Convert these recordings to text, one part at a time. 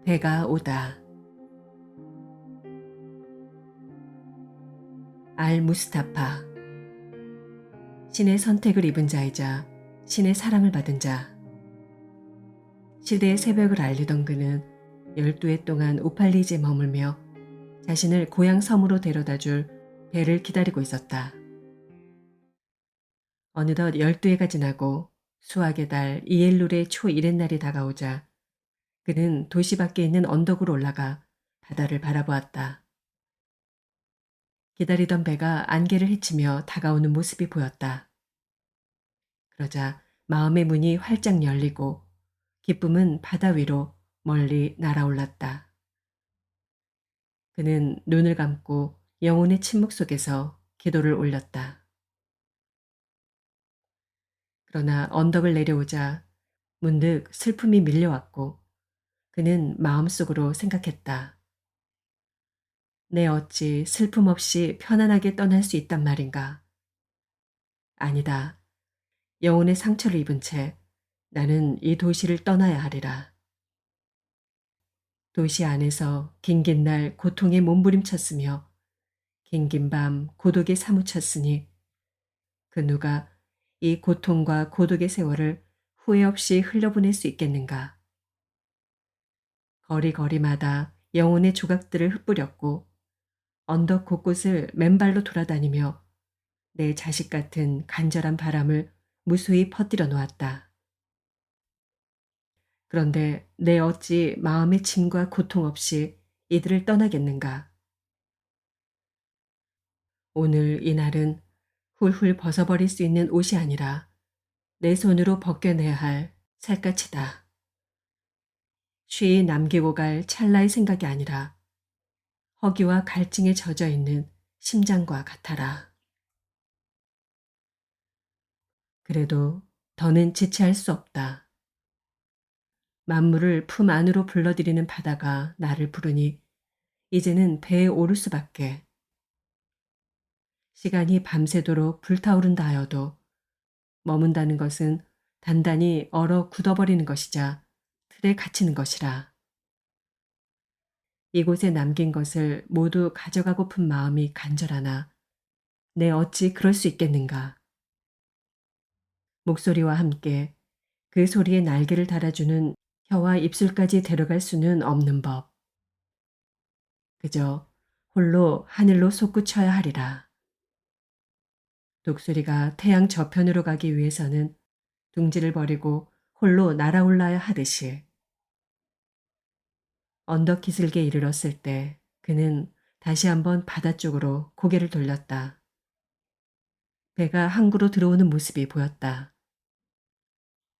배가 오다. 알 무스타파. 신의 선택을 입은 자이자 신의 사랑을 받은 자. 시대의 새벽을 알리던 그는 12해 동안 우팔리지에 머물며 자신을 고향 섬으로 데려다줄 배를 기다리고 있었다. 어느덧 12해가 지나고 수학의 달 이엘룰의 초 1의 날이 다가오자 그는 도시 밖에 있는 언덕으로 올라가 바다를 바라보았다. 기다리던 배가 안개를 헤치며 다가오는 모습이 보였다. 그러자 마음의 문이 활짝 열리고 기쁨은 바다 위로 멀리 날아올랐다. 그는 눈을 감고 영혼의 침묵 속에서 기도를 올렸다. 그러나 언덕을 내려오자 문득 슬픔이 밀려왔고 그는 마음속으로 생각했다. 내 어찌 슬픔 없이 편안하게 떠날 수 있단 말인가? 아니다. 영혼의 상처를 입은 채 나는 이 도시를 떠나야 하리라. 도시 안에서 긴긴 날 고통에 몸부림쳤으며 긴긴 밤 고독에 사무쳤으니 그 누가 이 고통과 고독의 세월을 후회 없이 흘려보낼 수 있겠는가. 거리거리마다 영혼의 조각들을 흩뿌렸고 언덕 곳곳을 맨발로 돌아다니며 내 자식 같은 간절한 바람을 무수히 퍼뜨려 놓았다. 그런데 내 어찌 마음의 짐과 고통 없이 이들을 떠나겠는가. 오늘 이 날은 훌훌 벗어버릴 수 있는 옷이 아니라 내 손으로 벗겨내야 할 살갗이다. 쉬이 남기고 갈 찰나의 생각이 아니라 허기와 갈증에 젖어 있는 심장과 같아라. 그래도 더는 지체할 수 없다. 만물을 품 안으로 불러들이는 바다가 나를 부르니 이제는 배에 오를 수밖에. 시간이 밤새도록 불타오른다 하여도 머문다는 것은 단단히 얼어 굳어버리는 것이자 틀에 갇히는 것이라. 이곳에 남긴 것을 모두 가져가고픈 마음이 간절하나 내 어찌 그럴 수 있겠는가. 목소리와 함께 그 소리에 날개를 달아주는 혀와 입술까지 데려갈 수는 없는 법. 그저 홀로 하늘로 솟구쳐야 하리라. 독수리가 태양 저편으로 가기 위해서는 둥지를 버리고 홀로 날아올라야 하듯이. 언덕 기슭에 이르렀을 때 그는 다시 한번 바다 쪽으로 고개를 돌렸다. 배가 항구로 들어오는 모습이 보였다.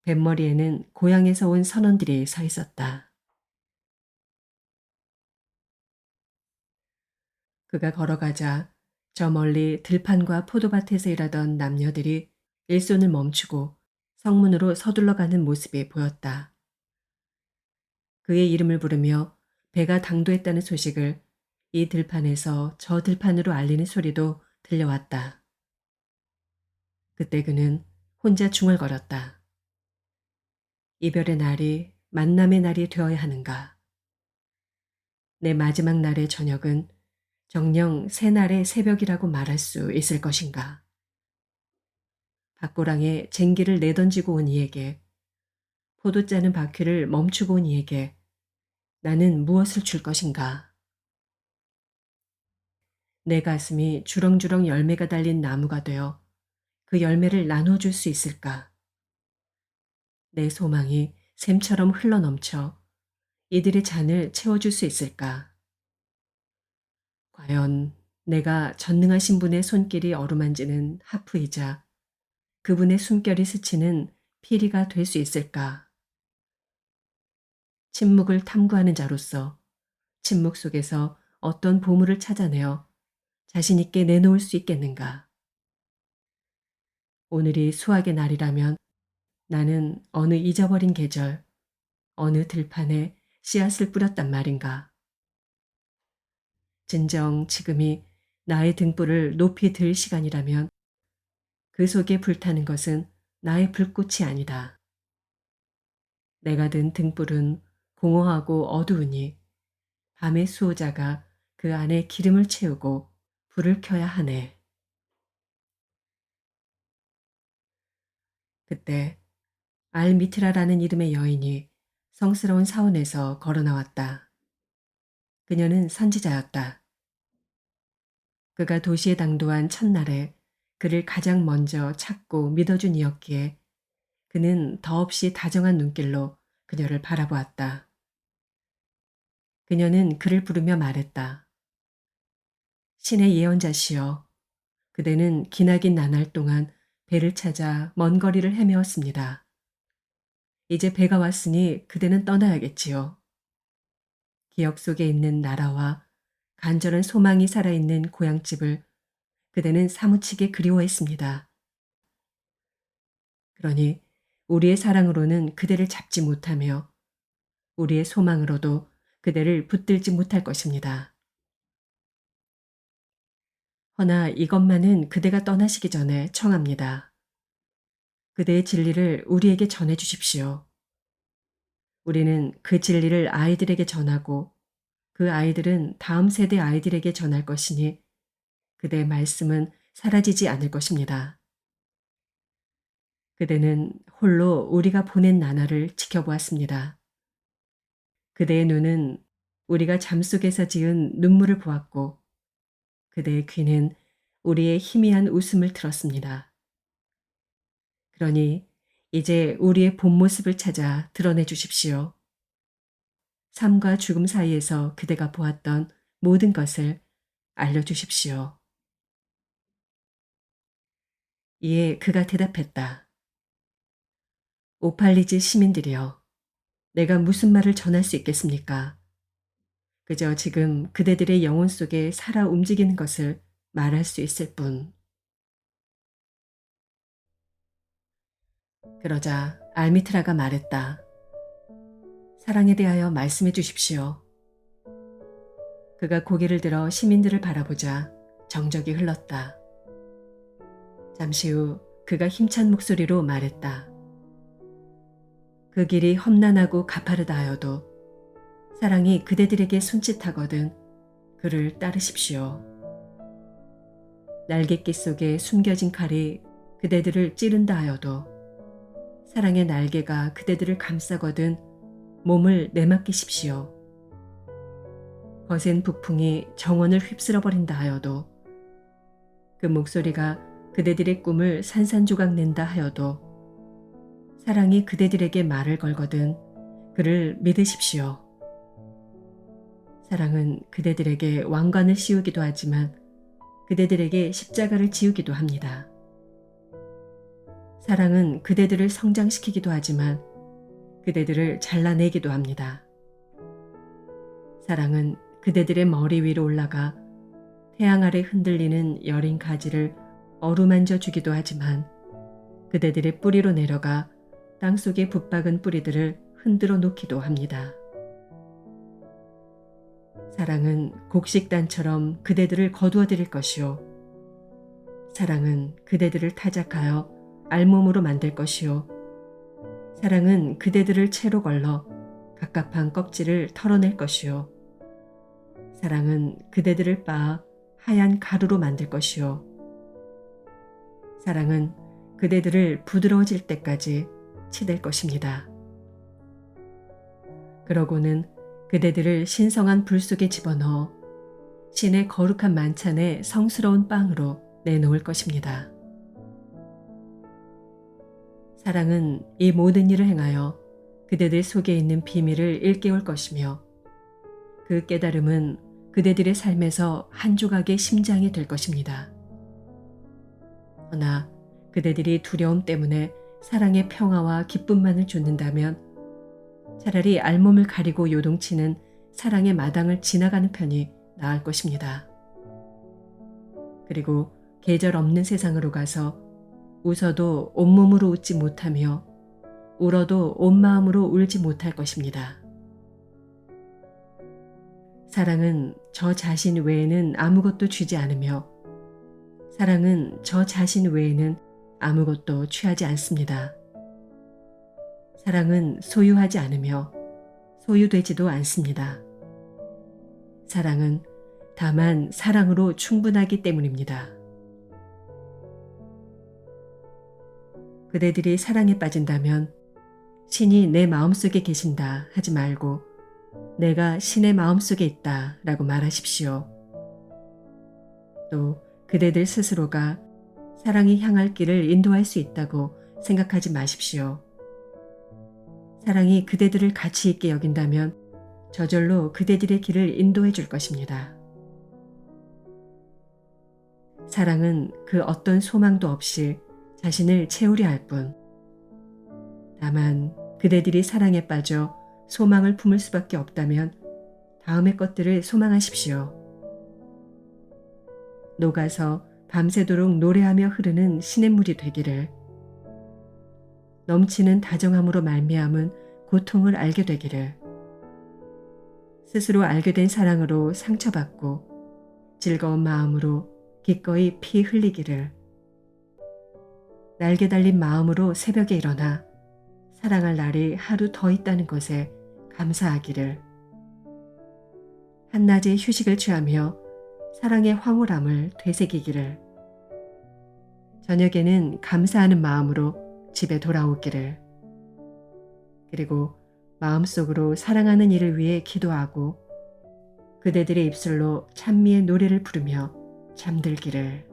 뱃머리에는 고향에서 온 선원들이 서 있었다. 그가 걸어가자 저 멀리 들판과 포도밭에서 일하던 남녀들이 일손을 멈추고 성문으로 서둘러 가는 모습이 보였다. 그의 이름을 부르며 배가 당도했다는 소식을 이 들판에서 저 들판으로 알리는 소리도 들려왔다. 그때 그는 혼자 중얼거렸다. 이별의 날이 만남의 날이 되어야 하는가. 내 마지막 날의 저녁은 정녕 새날의 새벽이라고 말할 수 있을 것인가. 밭고랑에 쟁기를 내던지고 온 이에게, 포도 짜는 바퀴를 멈추고 온 이에게 나는 무엇을 줄 것인가. 내 가슴이 주렁주렁 열매가 달린 나무가 되어 그 열매를 나눠줄 수 있을까. 내 소망이 샘처럼 흘러넘쳐 이들의 잔을 채워줄 수 있을까. 과연 내가 전능하신 분의 손길이 어루만지는 하프이자 그분의 숨결이 스치는 피리가 될 수 있을까. 침묵을 탐구하는 자로서 침묵 속에서 어떤 보물을 찾아내어 자신 있게 내놓을 수 있겠는가. 오늘이 수학의 날이라면 나는 어느 잊어버린 계절, 어느 들판에 씨앗을 뿌렸단 말인가. 진정 지금이 나의 등불을 높이 들 시간이라면 그 속에 불타는 것은 나의 불꽃이 아니다. 내가 든 등불은 공허하고 어두우니 밤의 수호자가 그 안에 기름을 채우고 불을 켜야 하네. 그때 알미트라라는 이름의 여인이 성스러운 사원에서 걸어 나왔다. 그녀는 선지자였다. 그가 도시에 당도한 첫날에 그를 가장 먼저 찾고 믿어준 이였기에 그는 더없이 다정한 눈길로 그녀를 바라보았다. 그녀는 그를 부르며 말했다. 신의 예언자시여, 그대는 기나긴 나날 동안 배를 찾아 먼 거리를 헤매었습니다. 이제 배가 왔으니 그대는 떠나야겠지요. 기억 속에 있는 나라와 간절한 소망이 살아있는 고향집을 그대는 사무치게 그리워했습니다. 그러니 우리의 사랑으로는 그대를 잡지 못하며 우리의 소망으로도 그대를 붙들지 못할 것입니다. 허나 이것만은 그대가 떠나시기 전에 청합니다. 그대의 진리를 우리에게 전해 주십시오. 우리는 그 진리를 아이들에게 전하고 그 아이들은 다음 세대 아이들에게 전할 것이니 그대의 말씀은 사라지지 않을 것입니다. 그대는 홀로 우리가 보낸 나날을 지켜보았습니다. 그대의 눈은 우리가 잠속에서 지은 눈물을 보았고 그대의 귀는 우리의 희미한 웃음을 들었습니다. 그러니 이제 우리의 본 모습을 찾아 드러내 주십시오. 삶과 죽음 사이에서 그대가 보았던 모든 것을 알려주십시오. 이에 그가 대답했다. 오팔리즈 시민들이여, 내가 무슨 말을 전할 수 있겠습니까? 그저 지금 그대들의 영혼 속에 살아 움직이는 것을 말할 수 있을 뿐. 그러자 알미트라가 말했다. 사랑에 대하여 말씀해 주십시오. 그가 고개를 들어 시민들을 바라보자 정적이 흘렀다. 잠시 후 그가 힘찬 목소리로 말했다. 그 길이 험난하고 가파르다 하여도 사랑이 그대들에게 손짓하거든 그를 따르십시오. 날갯짓 속에 숨겨진 칼이 그대들을 찌른다 하여도 사랑의 날개가 그대들을 감싸거든 몸을 내맡기십시오. 거센 북풍이 정원을 휩쓸어버린다 하여도 그 목소리가 그대들의 꿈을 산산조각 낸다 하여도 사랑이 그대들에게 말을 걸거든 그를 믿으십시오. 사랑은 그대들에게 왕관을 씌우기도 하지만 그대들에게 십자가를 지우기도 합니다. 사랑은 그대들을 성장시키기도 하지만 그대들을 잘라내기도 합니다. 사랑은 그대들의 머리 위로 올라가 태양 아래 흔들리는 여린 가지를 어루만져 주기도 하지만 그대들의 뿌리로 내려가 땅속에 붙박은 뿌리들을 흔들어 놓기도 합니다. 사랑은 곡식단처럼 그대들을 거두어 드릴 것이요. 사랑은 그대들을 타작하여 알몸으로 만들 것이요. 사랑은 그대들을 채로 걸러 갑갑한 껍질을 털어낼 것이요. 사랑은 그대들을 빻아 하얀 가루로 만들 것이요. 사랑은 그대들을 부드러워질 때까지 치댈 것입니다. 그러고는 그대들을 신성한 불 속에 집어넣어 신의 거룩한 만찬에 성스러운 빵으로 내놓을 것입니다. 사랑은 이 모든 일을 행하여 그대들 속에 있는 비밀을 일깨울 것이며 그 깨달음은 그대들의 삶에서 한 조각의 심장이 될 것입니다. 그러나 그대들이 두려움 때문에 사랑의 평화와 기쁨만을 좇는다면 차라리 알몸을 가리고 요동치는 사랑의 마당을 지나가는 편이 나을 것입니다. 그리고 계절 없는 세상으로 가서 웃어도 온몸으로 웃지 못하며 울어도 온 마음으로 울지 못할 것입니다. 사랑은 저 자신 외에는 아무것도 주지 않으며 사랑은 저 자신 외에는 아무것도 취하지 않습니다. 사랑은 소유하지 않으며 소유되지도 않습니다. 사랑은 다만 사랑으로 충분하기 때문입니다. 그대들이 사랑에 빠진다면 신이 내 마음속에 계신다 하지 말고 내가 신의 마음속에 있다 라고 말하십시오. 또 그대들 스스로가 사랑이 향할 길을 인도할 수 있다고 생각하지 마십시오. 사랑이 그대들을 가치 있게 여긴다면 저절로 그대들의 길을 인도해 줄 것입니다. 사랑은 그 어떤 소망도 없이 자신을 채우려 할 뿐. 다만 그대들이 사랑에 빠져 소망을 품을 수밖에 없다면 다음의 것들을 소망하십시오. 녹아서 밤새도록 노래하며 흐르는 시냇물이 되기를, 넘치는 다정함으로 말미암은 고통을 알게 되기를, 스스로 알게 된 사랑으로 상처받고 즐거운 마음으로 기꺼이 피 흘리기를, 날개 달린 마음으로 새벽에 일어나 사랑할 날이 하루 더 있다는 것에 감사하기를, 한낮에 휴식을 취하며 사랑의 황홀함을 되새기기를, 저녁에는 감사하는 마음으로 집에 돌아오기를, 그리고 마음속으로 사랑하는 이를 위해 기도하고 그대들의 입술로 찬미의 노래를 부르며 잠들기를.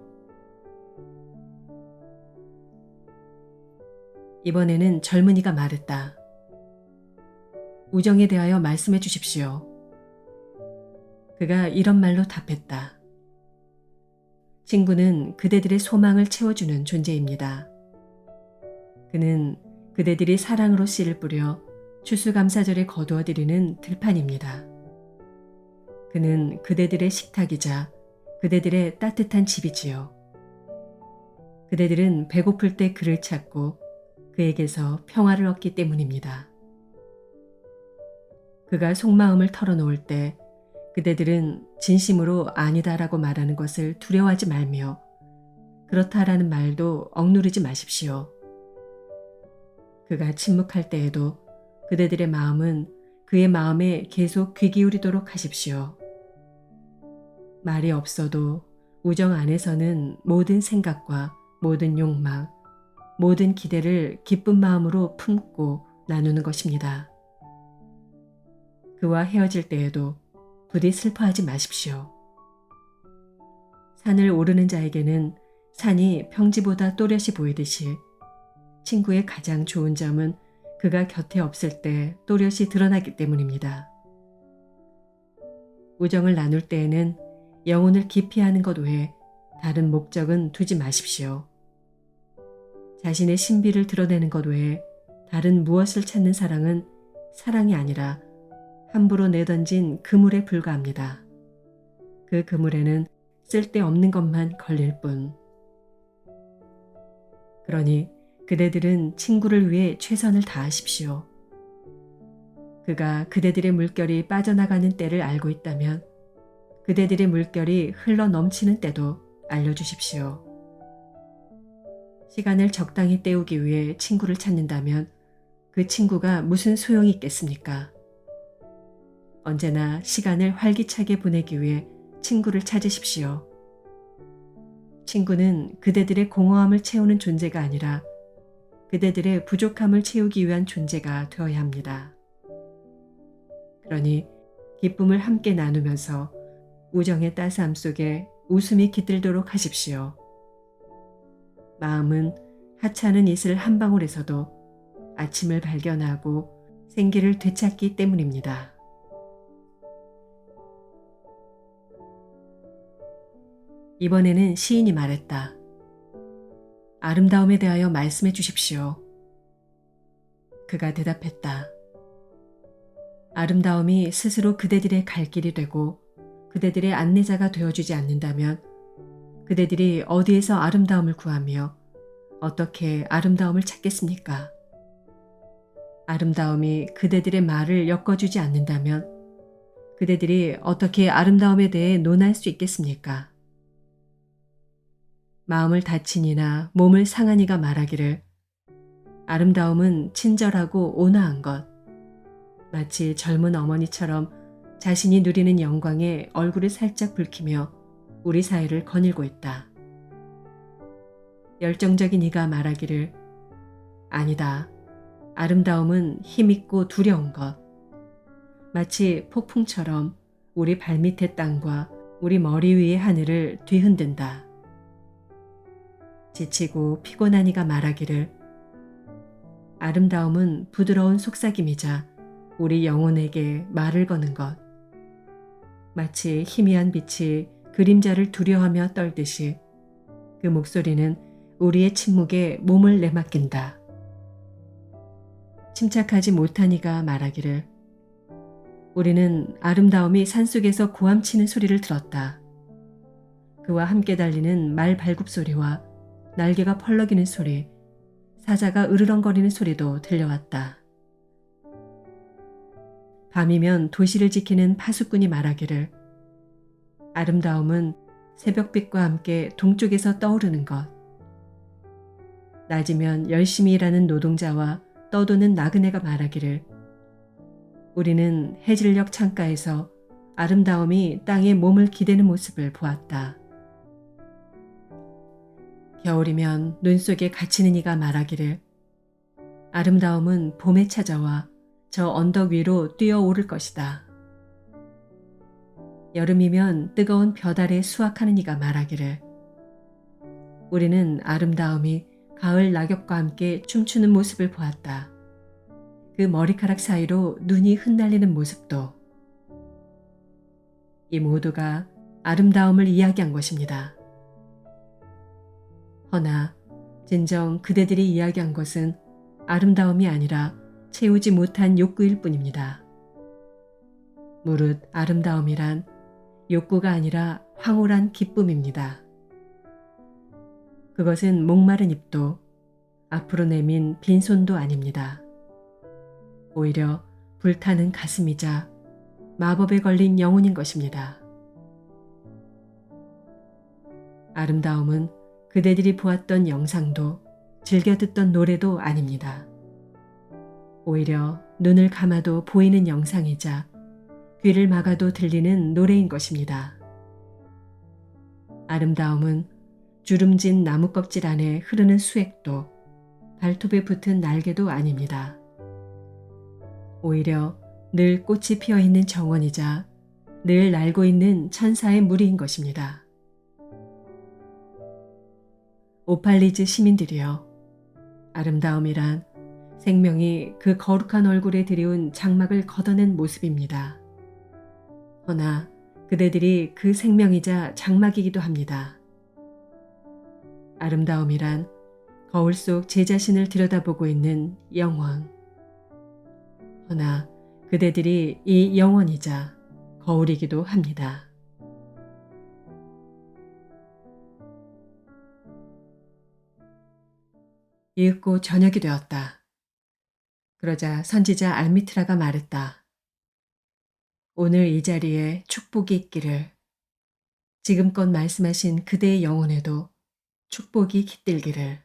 이번에는 젊은이가 말했다. 우정에 대하여 말씀해 주십시오. 그가 이런 말로 답했다. 친구는 그대들의 소망을 채워주는 존재입니다. 그는 그대들이 사랑으로 씨를 뿌려 추수감사절에 거두어드리는 들판입니다. 그는 그대들의 식탁이자 그대들의 따뜻한 집이지요. 그대들은 배고플 때 그를 찾고 그에게서 평화를 얻기 때문입니다. 그가 속마음을 털어놓을 때 그대들은 진심으로 아니다라고 말하는 것을 두려워하지 말며 그렇다라는 말도 억누르지 마십시오. 그가 침묵할 때에도 그대들의 마음은 그의 마음에 계속 귀 기울이도록 하십시오. 말이 없어도 우정 안에서는 모든 생각과 모든 욕망, 모든 기대를 기쁜 마음으로 품고 나누는 것입니다. 그와 헤어질 때에도 부디 슬퍼하지 마십시오. 산을 오르는 자에게는 산이 평지보다 또렷이 보이듯이 친구의 가장 좋은 점은 그가 곁에 없을 때 또렷이 드러나기 때문입니다. 우정을 나눌 때에는 영혼을 깊이 하는 것 외에 다른 목적은 두지 마십시오. 자신의 신비를 드러내는 것 외에 다른 무엇을 찾는 사랑은 사랑이 아니라 함부로 내던진 그물에 불과합니다. 그 그물에는 쓸데없는 것만 걸릴 뿐. 그러니 그대들은 친구를 위해 최선을 다하십시오. 그가 그대들의 물결이 빠져나가는 때를 알고 있다면 그대들의 물결이 흘러 넘치는 때도 알려주십시오. 시간을 적당히 때우기 위해 친구를 찾는다면 그 친구가 무슨 소용이 있겠습니까? 언제나 시간을 활기차게 보내기 위해 친구를 찾으십시오. 친구는 그대들의 공허함을 채우는 존재가 아니라 그대들의 부족함을 채우기 위한 존재가 되어야 합니다. 그러니 기쁨을 함께 나누면서 우정의 따스함 속에 웃음이 깃들도록 하십시오. 마음은 하찮은 이슬 한 방울에서도 아침을 발견하고 생기를 되찾기 때문입니다. 이번에는 시인이 말했다. 아름다움에 대하여 말씀해 주십시오. 그가 대답했다. 아름다움이 스스로 그대들의 갈 길이 되고 그대들의 안내자가 되어주지 않는다면 그대들이 어디에서 아름다움을 구하며 어떻게 아름다움을 찾겠습니까? 아름다움이 그대들의 말을 엮어주지 않는다면 그대들이 어떻게 아름다움에 대해 논할 수 있겠습니까? 마음을 다친 이나 몸을 상한 이가 말하기를 아름다움은 친절하고 온화한 것, 마치 젊은 어머니처럼 자신이 누리는 영광에 얼굴을 살짝 붉히며 우리 사이를 거닐고 있다. 열정적인 이가 말하기를 아니다. 아름다움은 힘있고 두려운 것. 마치 폭풍처럼 우리 발밑의 땅과 우리 머리 위의 하늘을 뒤흔든다. 지치고 피곤한 이가 말하기를 아름다움은 부드러운 속삭임이자 우리 영혼에게 말을 거는 것. 마치 희미한 빛이 그림자를 두려워하며 떨듯이 그 목소리는 우리의 침묵에 몸을 내맡긴다. 침착하지 못한 이가 말하기를 우리는 아름다움이 산속에서 고함치는 소리를 들었다. 그와 함께 달리는 말 발굽소리와 날개가 펄럭이는 소리, 사자가 으르렁거리는 소리도 들려왔다. 밤이면 도시를 지키는 파수꾼이 말하기를 아름다움은 새벽빛과 함께 동쪽에서 떠오르는 것. 낮이면 열심히 일하는 노동자와 떠도는 나그네가 말하기를 우리는 해질녘 창가에서 아름다움이 땅에 몸을 기대는 모습을 보았다. 겨울이면 눈 속에 갇히는 이가 말하기를 아름다움은 봄에 찾아와 저 언덕 위로 뛰어오를 것이다. 여름이면 뜨거운 볕 아래 수확하는 이가 말하기를 우리는 아름다움이 가을 낙엽과 함께 춤추는 모습을 보았다. 그 머리카락 사이로 눈이 흩날리는 모습도. 이 모두가 아름다움을 이야기한 것입니다. 허나 진정 그대들이 이야기한 것은 아름다움이 아니라 채우지 못한 욕구일 뿐입니다. 무릇 아름다움이란 욕구가 아니라 황홀한 기쁨입니다. 그것은 목마른 입도 앞으로 내민 빈손도 아닙니다. 오히려 불타는 가슴이자 마법에 걸린 영혼인 것입니다. 아름다움은 그대들이 보았던 영상도 즐겨 듣던 노래도 아닙니다. 오히려 눈을 감아도 보이는 영상이자 귀를 막아도 들리는 노래인 것입니다. 아름다움은 주름진 나무 껍질 안에 흐르는 수액도 발톱에 붙은 날개도 아닙니다. 오히려 늘 꽃이 피어 있는 정원이자 늘 날고 있는 천사의 무리인 것입니다. 오팔리즈 시민들이여, 아름다움이란 생명이 그 거룩한 얼굴에 들이운 장막을 걷어낸 모습입니다. 허나 그대들이 그 생명이자 장막이기도 합니다. 아름다움이란 거울 속 제 자신을 들여다보고 있는 영원. 허나 그대들이 이 영원이자 거울이기도 합니다. 이윽고 저녁이 되었다. 그러자 선지자 알미트라가 말했다. 오늘 이 자리에 축복이 있기를. 지금껏 말씀하신 그대의 영혼에도 축복이 깃들기를.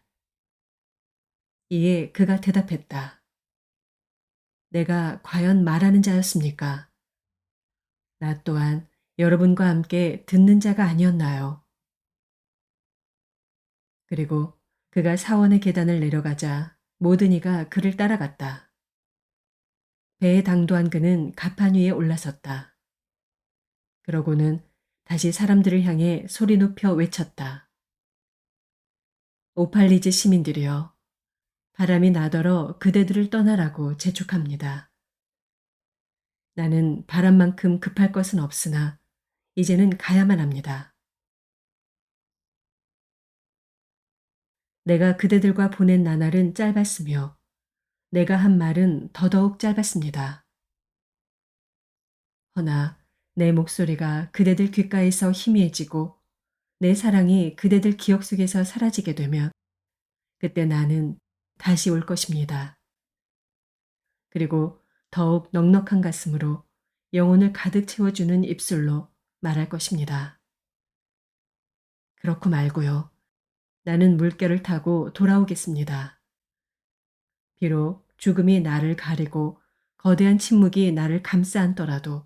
이에 그가 대답했다. 내가 과연 말하는 자였습니까? 나 또한 여러분과 함께 듣는 자가 아니었나요? 그리고 그가 사원의 계단을 내려가자 모든 이가 그를 따라갔다. 배에 당도한 그는 가판 위에 올라섰다. 그러고는 다시 사람들을 향해 소리 높여 외쳤다. 오팔리즈 시민들이여, 바람이 나더러 그대들을 떠나라고 재촉합니다. 나는 바람만큼 급할 것은 없으나 이제는 가야만 합니다. 내가 그대들과 보낸 나날은 짧았으며 내가 한 말은 더더욱 짧았습니다. 허나 내 목소리가 그대들 귓가에서 희미해지고 내 사랑이 그대들 기억 속에서 사라지게 되면 그때 나는 다시 올 것입니다. 그리고 더욱 넉넉한 가슴으로 영혼을 가득 채워주는 입술로 말할 것입니다. 그렇고 말고요. 나는 물결을 타고 돌아오겠습니다. 비록 죽음이 나를 가리고 거대한 침묵이 나를 감싸 안더라도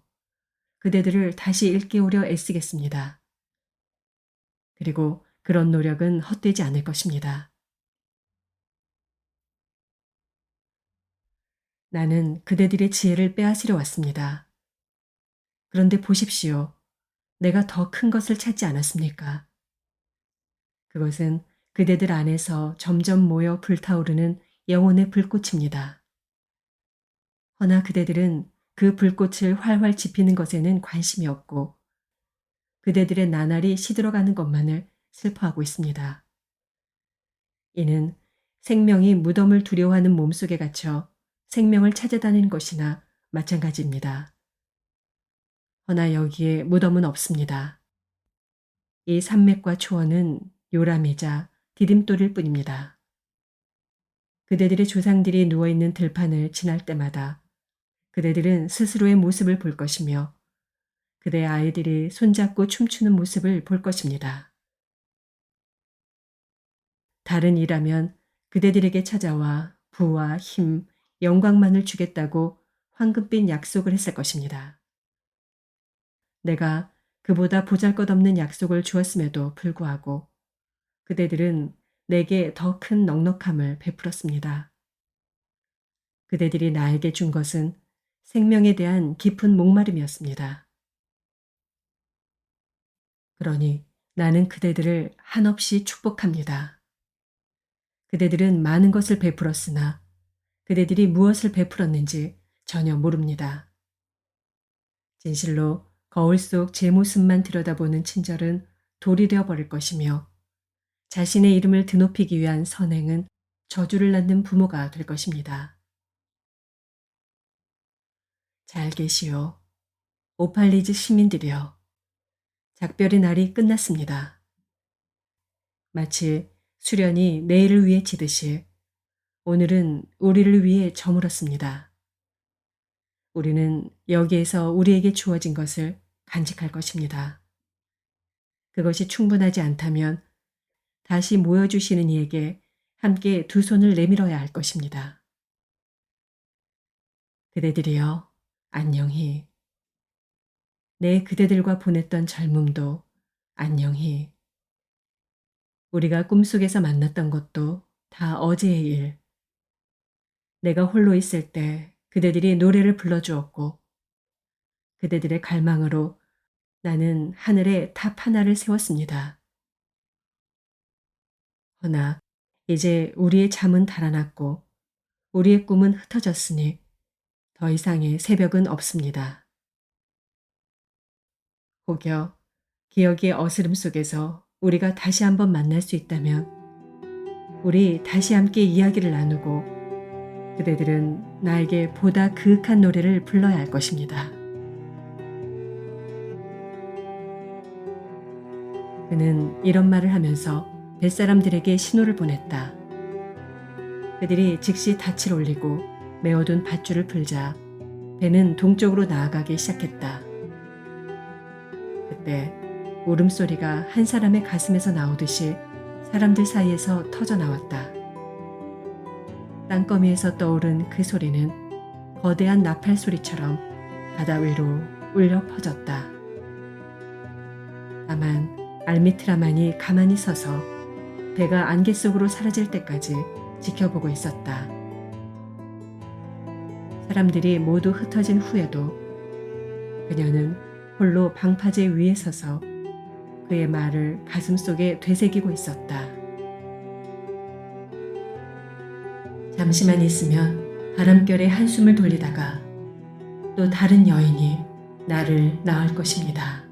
그대들을 다시 일깨우려 애쓰겠습니다. 그리고 그런 노력은 헛되지 않을 것입니다. 나는 그대들의 지혜를 빼앗으려 왔습니다. 그런데 보십시오. 내가 더 큰 것을 찾지 않았습니까? 그것은 그대들 안에서 점점 모여 불타오르는 영혼의 불꽃입니다. 허나 그대들은 그 불꽃을 활활 지피는 것에는 관심이 없고 그대들의 나날이 시들어가는 것만을 슬퍼하고 있습니다. 이는 생명이 무덤을 두려워하는 몸속에 갇혀 생명을 찾아다니는 것이나 마찬가지입니다. 허나 여기에 무덤은 없습니다. 이 산맥과 초원은 요람이자 디딤돌일 뿐입니다. 그대들의 조상들이 누워있는 들판을 지날 때마다 그대들은 스스로의 모습을 볼 것이며 그대의 아이들이 손잡고 춤추는 모습을 볼 것입니다. 다른 이라면 그대들에게 찾아와 부와 힘, 영광만을 주겠다고 황금빛 약속을 했을 것입니다. 내가 그보다 보잘것없는 약속을 주었음에도 불구하고 그대들은 내게 더 큰 넉넉함을 베풀었습니다. 그대들이 나에게 준 것은 생명에 대한 깊은 목마름이었습니다. 그러니 나는 그대들을 한없이 축복합니다. 그대들은 많은 것을 베풀었으나 그대들이 무엇을 베풀었는지 전혀 모릅니다. 진실로 거울 속 제 모습만 들여다보는 친절은 돌이 되어버릴 것이며 자신의 이름을 드높이기 위한 선행은 저주를 낳는 부모가 될 것입니다. 잘 계시오. 오팔리즈 시민들이여. 작별의 날이 끝났습니다. 마치 수련이 내일을 위해 지듯이 오늘은 우리를 위해 저물었습니다. 우리는 여기에서 우리에게 주어진 것을 간직할 것입니다. 그것이 충분하지 않다면 다시 모여주시는 이에게 함께 두 손을 내밀어야 할 것입니다. 그대들이여, 안녕히. 내 그대들과 보냈던 젊음도 안녕히. 우리가 꿈속에서 만났던 것도 다 어제의 일. 내가 홀로 있을 때 그대들이 노래를 불러주었고 그대들의 갈망으로 나는 하늘에 탑 하나를 세웠습니다. 허나 이제 우리의 잠은 달아났고 우리의 꿈은 흩어졌으니 더 이상의 새벽은 없습니다. 혹여 기억의 어스름 속에서 우리가 다시 한번 만날 수 있다면 우리 다시 함께 이야기를 나누고 그대들은 나에게 보다 그윽한 노래를 불러야 할 것입니다. 그는 이런 말을 하면서 뱃사람들에게 신호를 보냈다. 그들이 즉시 닻을 올리고 메어둔 밧줄을 풀자 배는 동쪽으로 나아가기 시작했다. 그때 울음소리가 한 사람의 가슴에서 나오듯이 사람들 사이에서 터져 나왔다. 땅거미에서 떠오른 그 소리는 거대한 나팔 소리처럼 바다 위로 울려 퍼졌다. 다만 알미트라만이 가만히 서서 배가 안개 속으로 사라질 때까지 지켜보고 있었다. 사람들이 모두 흩어진 후에도 그녀는 홀로 방파제 위에 서서 그의 말을 가슴속에 되새기고 있었다. 잠시만 있으면 바람결에 한숨을 돌리다가 또 다른 여인이 나를 낳을 것입니다.